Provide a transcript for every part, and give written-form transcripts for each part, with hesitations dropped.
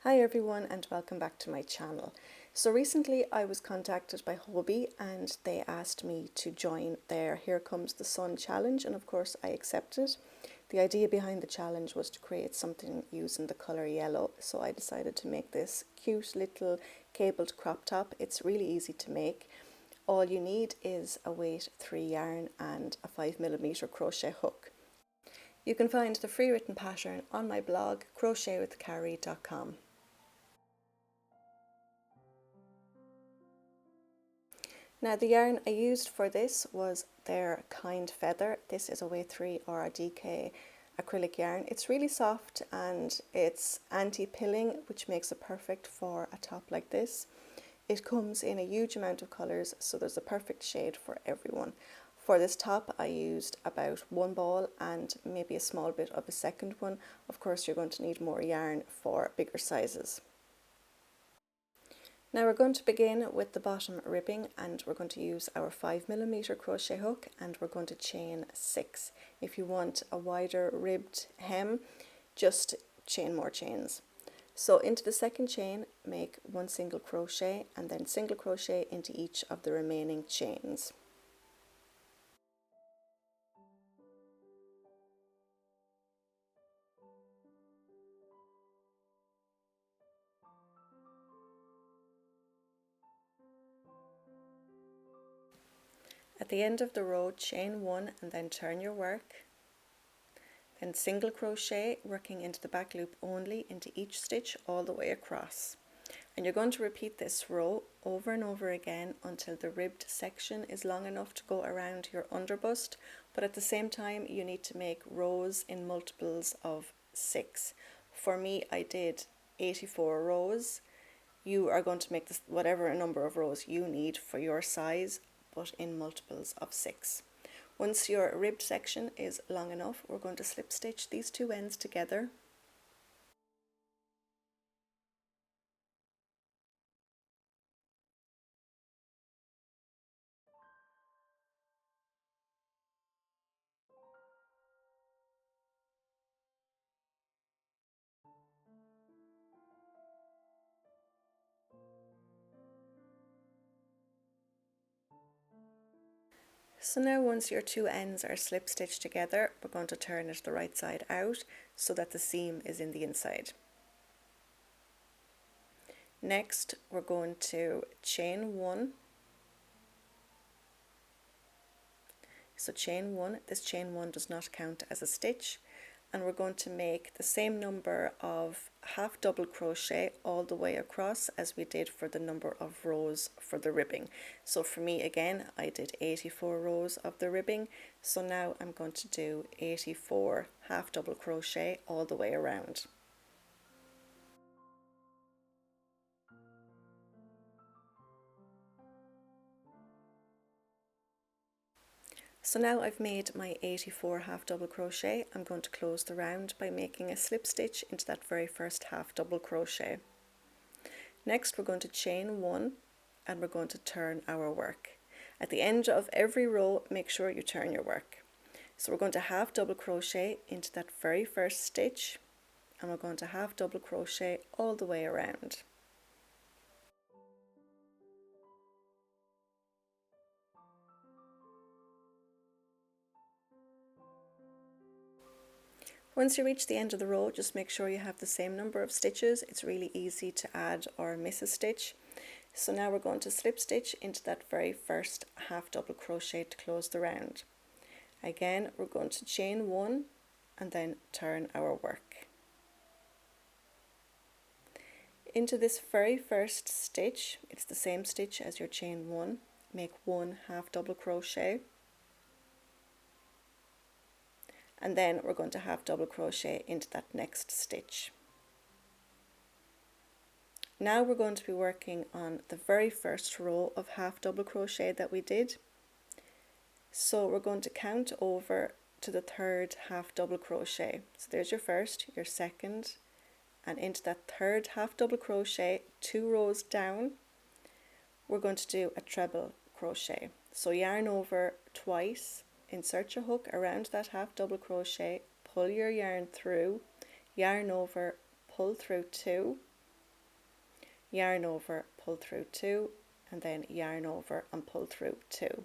Hi everyone and welcome back to my channel. So recently I was contacted by Hobby and they asked me to join their Here Comes the Sun challenge, and of course I accepted. The idea behind the challenge was to create something using the colour yellow, so I decided to make this cute little cabled crop top. It's really easy to make. All you need is a weight 3 yarn and a 5mm crochet hook. You can find the free written pattern on my blog crochetwithcarrie.com. Now the yarn I used for this was their Kind Feather. This is a weight 3 or a DK acrylic yarn. It's really soft and it's anti-pilling, which makes it perfect for a top like this. It comes in a huge amount of colours, so there's a perfect shade for everyone. For this top I used about one ball and maybe a small bit of a second one. Of course you're going to need more yarn for bigger sizes. Now we're going to begin with the bottom ribbing, and we're going to use our 5mm crochet hook and we're going to chain 6. If you want a wider ribbed hem, just chain more chains. So into the second chain make 1 single crochet and then single crochet into each of the remaining chains. At the end of the row, chain 1 and then turn your work. Then single crochet, working into the back loop only, into each stitch all the way across. And you're going to repeat this row over and over again until the ribbed section is long enough to go around your underbust, but at the same time you need to make rows in multiples of 6. For me, I did 84 rows. You are going to make this whatever number of rows you need for your size, but in multiples of 6. Once your ribbed section is long enough, we're going to slip stitch these two ends together. So now once your two ends are slip stitched together, we're going to turn it the right side out so that the seam is in the inside. Next we're going to chain 1. So chain 1, this chain 1 does not count as a stitch, and we're going to make the same number of half double crochet all the way across as we did for the number of rows for the ribbing. So for me again, I did 84 rows of the ribbing, so now I'm going to do 84 half double crochet all the way around. So now I've made my 84 half double crochet. I'm going to close the round by making a slip stitch into that very first half double crochet. Next we're going to chain 1 and we're going to turn our work. At the end of every row, make sure you turn your work. So we're going to half double crochet into that very first stitch, and we're going to half double crochet all the way around. Once you reach the end of the row, just make sure you have the same number of stitches. It's really easy to add or miss a stitch. So now we're going to slip stitch into that very first half double crochet to close the round. Again, we're going to chain 1 and then turn our work. Into this very first stitch, it's the same stitch as your chain 1, make 1 half double crochet, and then we're going to half double crochet into that next stitch. Now we're going to be working on the very first row of half double crochet that we did. So we're going to count over to the third half double crochet. So there's your first, your second, and into that third half double crochet, 2 rows down, we're going to do a treble crochet. So yarn over twice, insert your hook around that half double crochet, pull your yarn through, yarn over, pull through 2, yarn over, pull through 2, and then yarn over and pull through 2.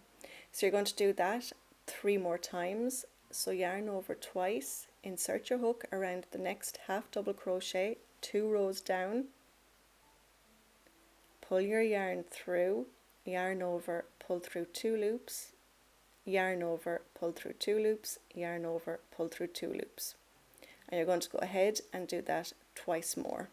So you're going to do that 3 more times. So yarn over twice, insert your hook around the next half double crochet, 2 rows down, pull your yarn through, yarn over, pull through 2 loops, yarn over, pull through 2 loops, yarn over, pull through 2 loops. And you're going to go ahead and do that twice more.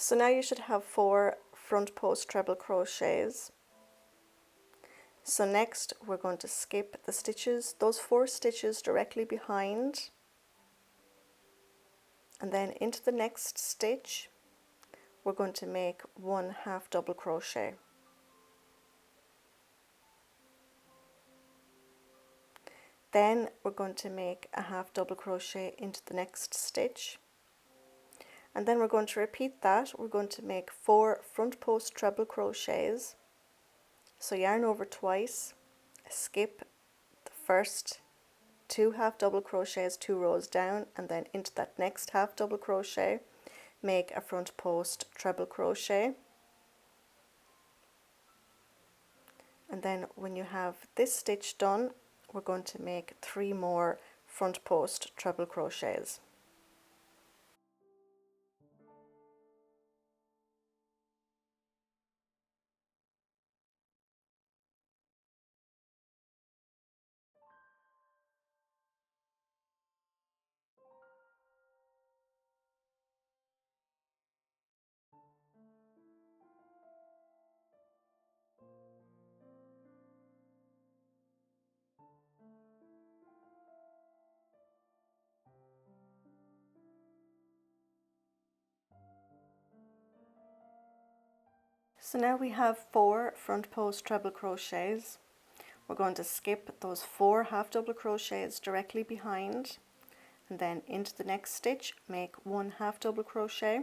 So now you should have 4 front post treble crochets. So next we're going to skip the stitches, those 4 stitches directly behind, and then into the next stitch we're going to make 1 half double crochet. Then we're going to make a half double crochet into the next stitch, and then we're going to repeat that. We're going to make 4 front post treble crochets. So yarn over twice, skip the first 2 half double crochets 2 rows down, and then into that next half double crochet make a front post treble crochet. And then when you have this stitch done, we're going to make 3 more front post treble crochets. So now we have 4 front post treble crochets. We're going to skip those 4 half double crochets directly behind, and then into the next stitch make 1 half double crochet,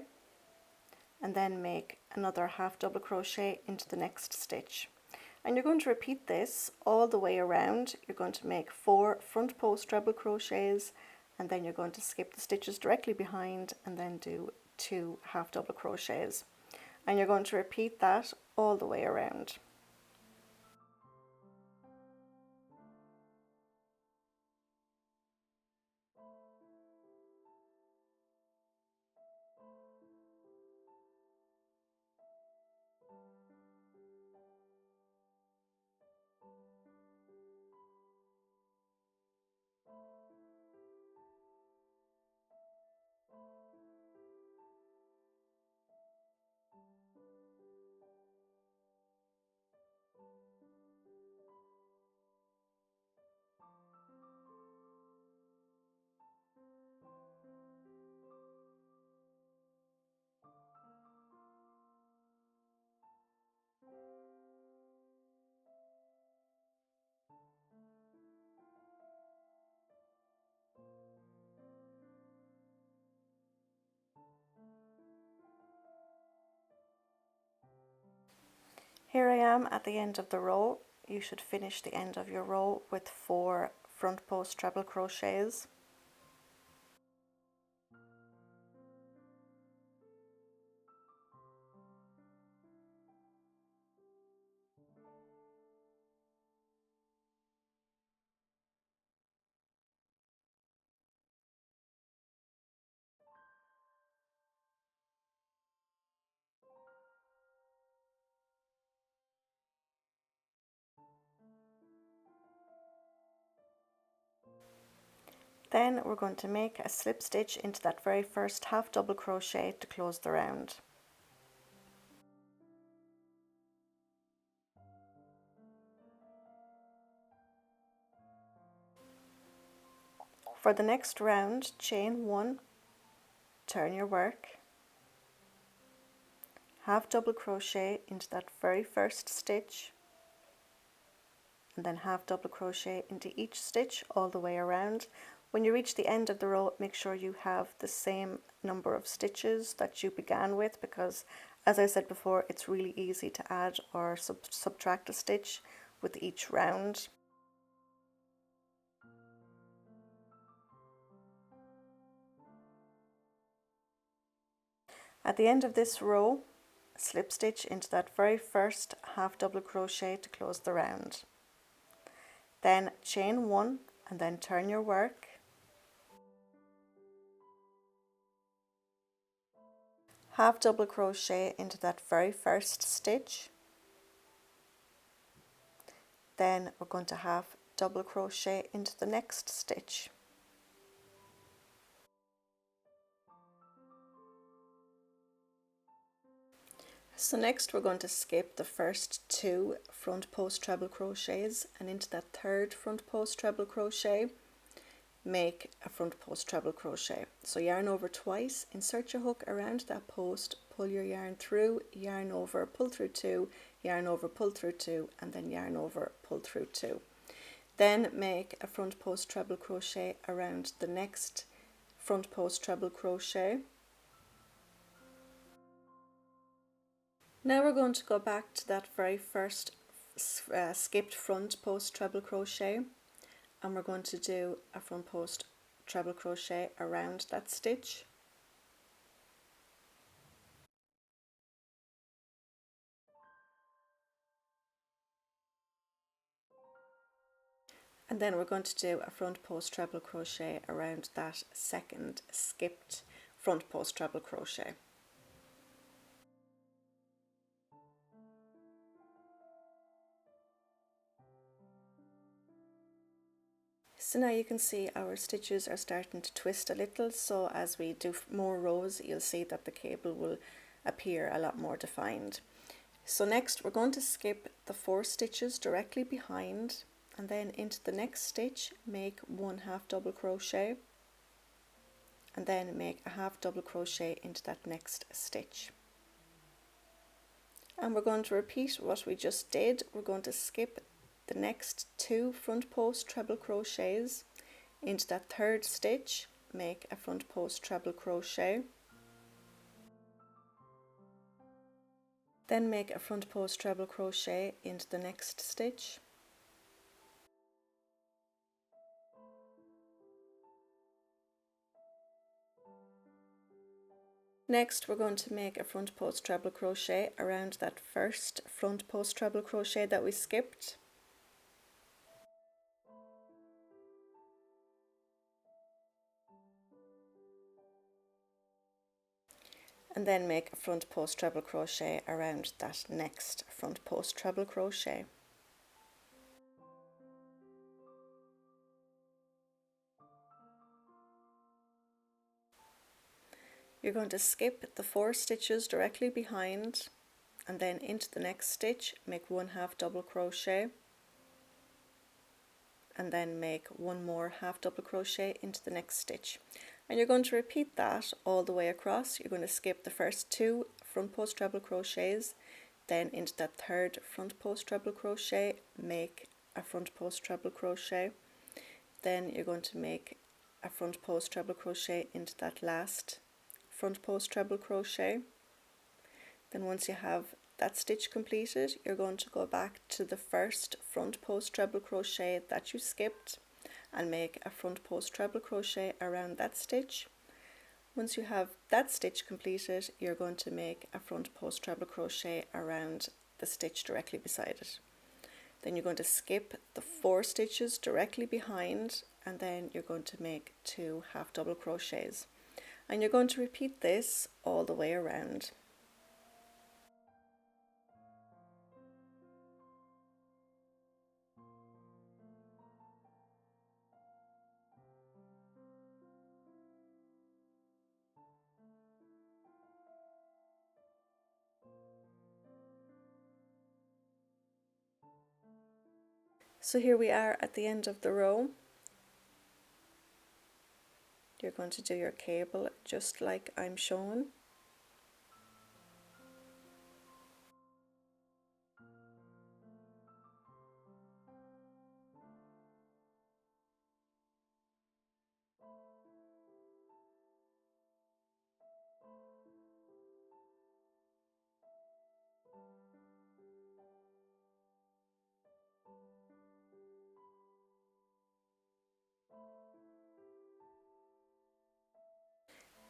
and then make another half double crochet into the next stitch. And you're going to repeat this all the way around. You're going to make 4 front post treble crochets, and then you're going to skip the stitches directly behind and then do 2 half double crochets. And you're going to repeat that all the way around. Here I am at the end of the row. You should finish the end of your row with 4 front post treble crochets. Then we're going to make a slip stitch into that very first half double crochet to close the round. For the next round, chain 1, turn your work, half double crochet into that very first stitch, and then half double crochet into each stitch all the way around. When you reach the end of the row, make sure you have the same number of stitches that you began with, because as I said before, it's really easy to add or subtract a stitch with each round. At the end of this row, slip stitch into that very first half double crochet to close the round. Then chain one and then turn your work. Half double crochet into that very first stitch. Then we're going to half double crochet into the next stitch. So next we're going to skip the first two front post treble crochets, and into that third front post treble crochet make a front post treble crochet. So yarn over twice, insert your hook around that post, pull your yarn through, yarn over, pull through two, yarn over, pull through two, and then yarn over, pull through two. Then make a front post treble crochet around the next front post treble crochet. Now we're going to go back to that very first skipped front post treble crochet, and we're going to do a front post treble crochet around that stitch. And then we're going to do a front post treble crochet around that second skipped front post treble crochet. So now you can see our stitches are starting to twist a little, so as we do more rows you'll see that the cable will appear a lot more defined. So next we're going to skip the 4 stitches directly behind, and then into the next stitch make 1 half double crochet, and then make a half double crochet into that next stitch. And we're going to repeat what we just did. We're going to skip the next 2 front post treble crochets, into that third stitch make a front post treble crochet, then make a front post treble crochet into the next stitch, next we're going to make a front post treble crochet around that first front post treble crochet that we skipped, and then make a front post treble crochet around that next front post treble crochet. You're going to skip the 4 stitches directly behind, and then into the next stitch make 1 half double crochet, and then make 1 more half double crochet into the next stitch. And you're going to repeat that all the way across. You're going to skip the first 2 front post treble crochets, then into that third front post treble crochet make a front post treble crochet, then you're going to make a front post treble crochet into that last front post treble crochet. Then once you have that stitch completed, you're going to go back to the first front post treble crochet that you skipped and make a front post treble crochet around that stitch. Once you have that stitch completed, you're going to make a front post treble crochet around the stitch directly beside it. Then you're going to skip the 4 stitches directly behind, and then you're going to make 2 half double crochets, and you're going to repeat this all the way around. So here we are at the end of the row. You're going to do your cable just like I'm showing.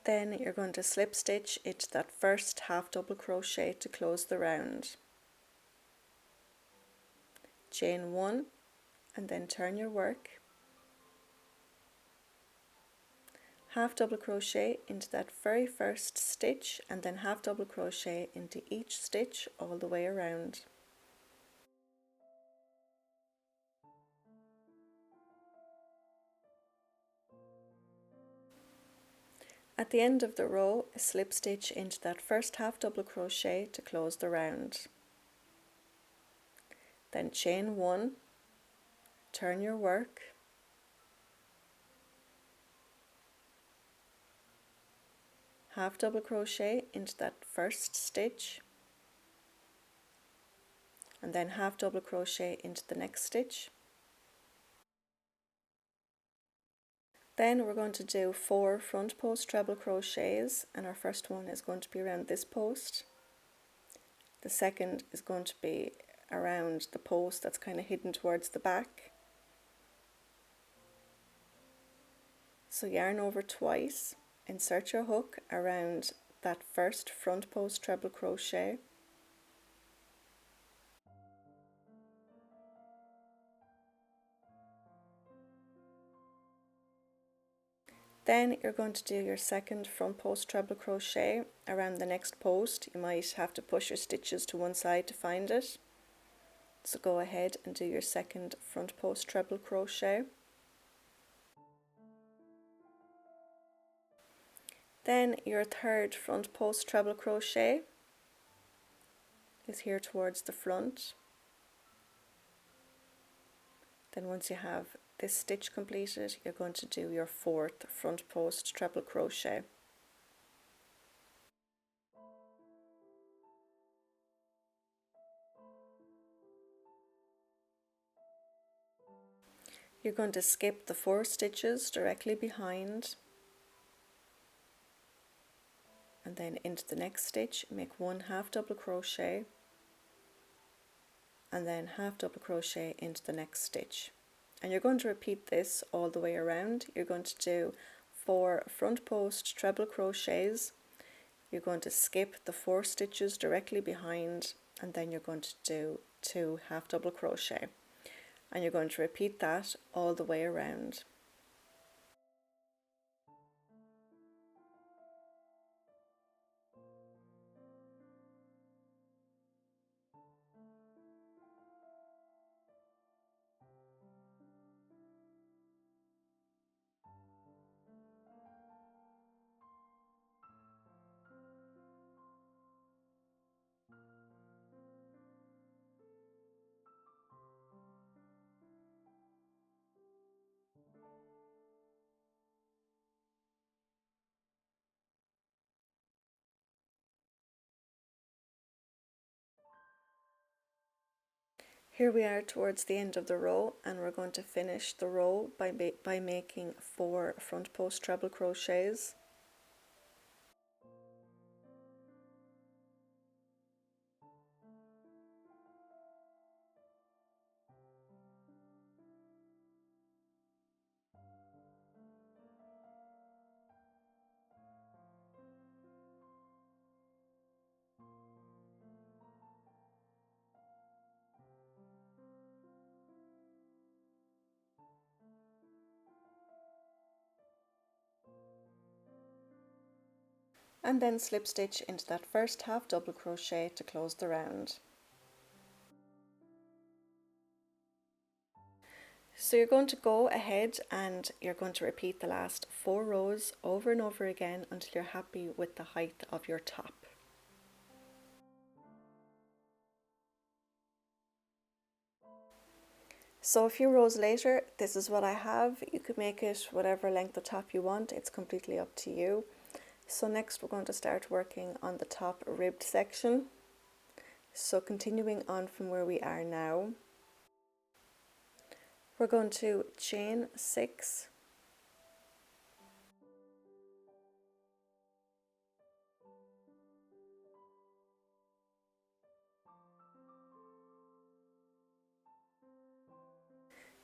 Then you're going to slip stitch into that first half double crochet to close the round. Chain 1 and then turn your work. Half double crochet into that very first stitch and then half double crochet into each stitch all the way around. At the end of the row, slip stitch into that first half double crochet to close the round. Then chain 1, turn your work, half double crochet into that first stitch and then half double crochet into the next stitch. Then we're going to do 4 front post treble crochets, and our first one is going to be around this post. The second is going to be around the post that's kind of hidden towards the back. So yarn over twice, insert your hook around that first front post treble crochet. Then you're going to do your second front post treble crochet around the next post. You might have to push your stitches to one side to find it. So go ahead and do your second front post treble crochet. Then your third front post treble crochet is here towards the front. Then once you have this stitch completed, you're going to do your fourth front post treble crochet. You're going to skip the 4 stitches directly behind and then into the next stitch make 1 half double crochet and then half double crochet into the next stitch. And you're going to repeat this all the way around. You're going to do 4 front post treble crochets. You're going to skip the 4 stitches directly behind and then you're going to do 2 half double crochet. And you're going to repeat that all the way around. Here we are towards the end of the row, and we're going to finish the row by making 4 front post treble crochets. And then slip stitch into that first half double crochet to close the round. So you're going to go ahead and you're going to repeat the last 4 rows over and over again until you're happy with the height of your top. So a few rows later, this is what I have. You could make it whatever length of top you want, it's completely up to you. So next we're going to start working on the top ribbed section. So continuing on from where we are now, we're going to chain 6,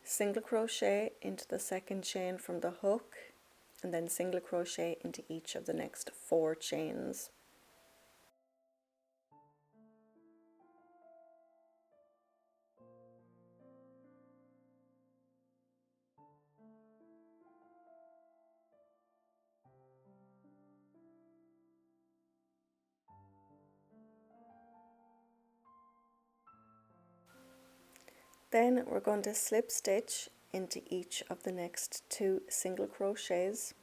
single crochet into the second chain from the hook and then single crochet into each of the next 4 chains. Then we're going to slip stitch into each of the next 2 single crochets.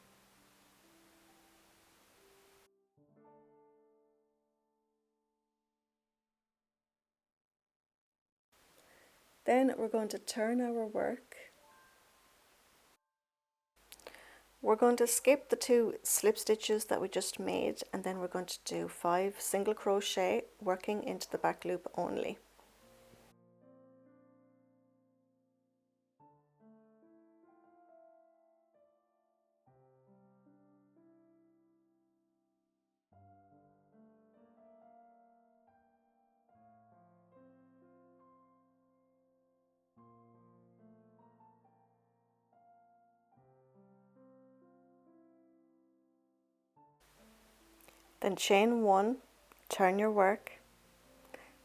Then we're going to turn our work. We're going to skip the 2 slip stitches that we just made, and then we're going to do 5 single crochet working into the back loop only. Then chain 1, turn your work,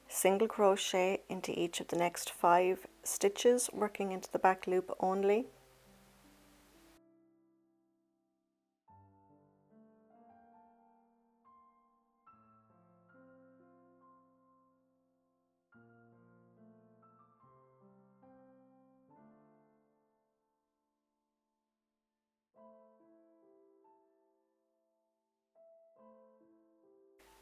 single crochet into each of the next 5 stitches working into the back loop only.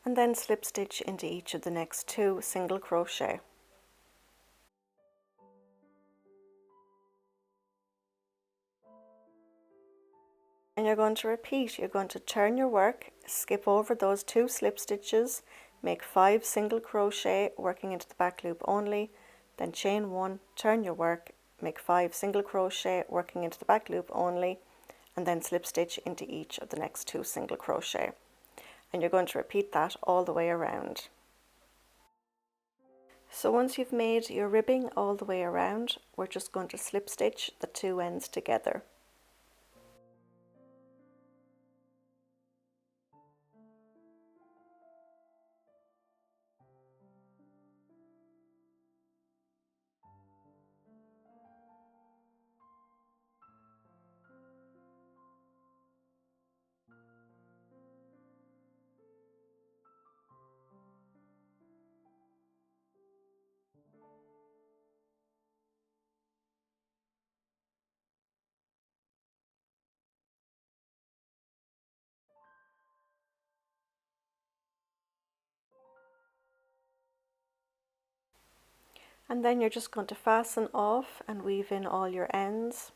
And then slip stitch into each of the next 2 single crochet. And you're going to repeat. You're going to turn your work, skip over those 2 slip stitches, make 5 single crochet working into the back loop only, then chain 1, turn your work, make 5 single crochet working into the back loop only, and then slip stitch into each of the next 2 single crochet. And you're going to repeat that all the way around. So once you've made your ribbing all the way around, we're just going to slip stitch the 2 ends together. And then you're just going to fasten off and weave in all your ends.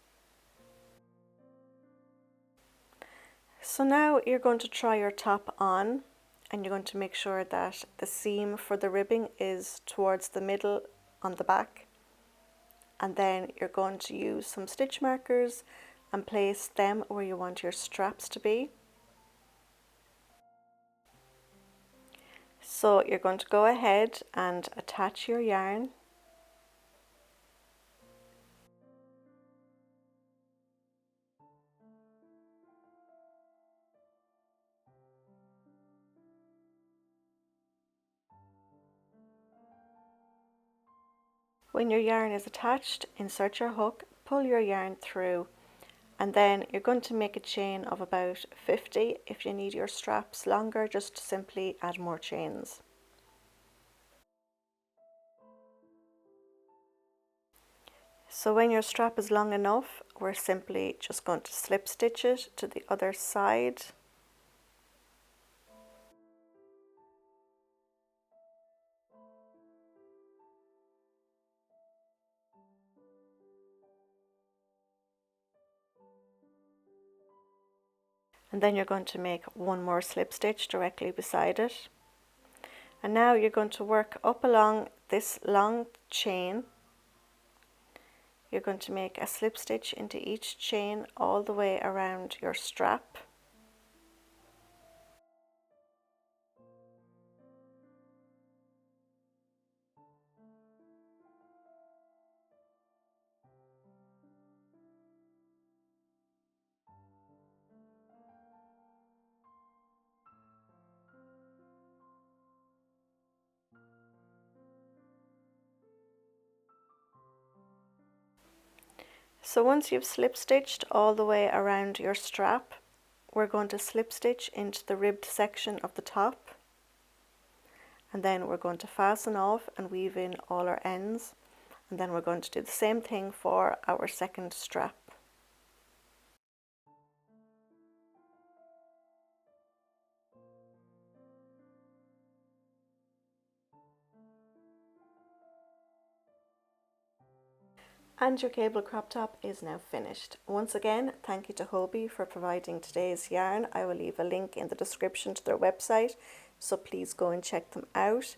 So now you're going to try your top on, and you're going to make sure that the seam for the ribbing is towards the middle on the back. And then you're going to use some stitch markers and place them where you want your straps to be. So you're going to go ahead and attach your yarn. When your yarn is attached, insert your hook, pull your yarn through, and then you're going to make a chain of about 50. If you need your straps longer, just simply add more chains. So when your strap is long enough, we're simply just going to slip stitch it to the other side. And then you're going to make one more slip stitch directly beside it. And now you're going to work up along this long chain. You're going to make a slip stitch into each chain all the way around your strap. So once you've slip stitched all the way around your strap, we're going to slip stitch into the ribbed section of the top, and then we're going to fasten off and weave in all our ends, and then we're going to do the same thing for our second strap. And your cable crop top is now finished. Once again, thank you to Hobie for providing today's yarn. I will leave a link in the description to their website, so please go and check them out.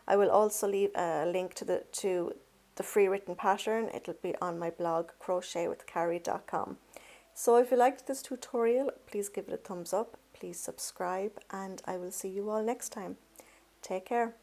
I will also leave a link to the free written pattern. It'll be on my blog crochetwithcarrie.com. So if you liked this tutorial, please give it a thumbs up, please subscribe, and I will see you all next time. Take care.